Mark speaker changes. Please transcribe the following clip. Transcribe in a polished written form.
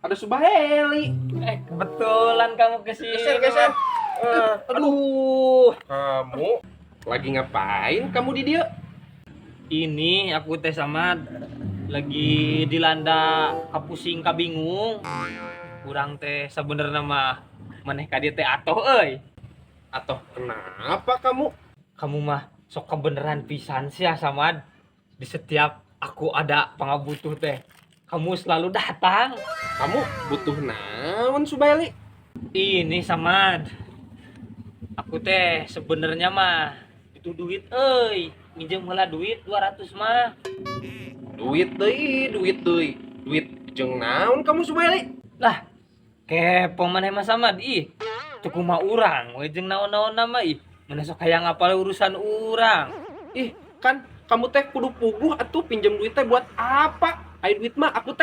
Speaker 1: ada Subaheli.
Speaker 2: Kebetulan kamu kesini.
Speaker 1: Geser.
Speaker 2: Aduh.
Speaker 1: Kamu lagi ngapain kamu di dia?
Speaker 2: Ini aku teh sama lagi dilanda kapusing kabingung. Kurang teh sebenarnya mah maneh ka dieu teh atoh euy.
Speaker 1: Atau kenapa kamu?
Speaker 2: Kamu mah sok kebeneran pisan sih ya Samad. Di setiap aku ada pangabutuh teh kamu selalu datang.
Speaker 1: Kamu butuh naon Subaheli?
Speaker 2: Ini Samad. Aku teh sebenarnya mah itu duit euy. Minjem heula duit 200 mah.
Speaker 1: Duit deui. Duit jeung naon kamu Subaheli?
Speaker 2: Lah, kepo maneh mah Samad ih. Teu kumaha urang we jeung naon-naon nama ih. Maneh sok hayang ngapal urusan urang.
Speaker 1: Ih, kan kamu teh kudu puguh atuh pinjam duit teh buat apa? Aya duit mah aku teh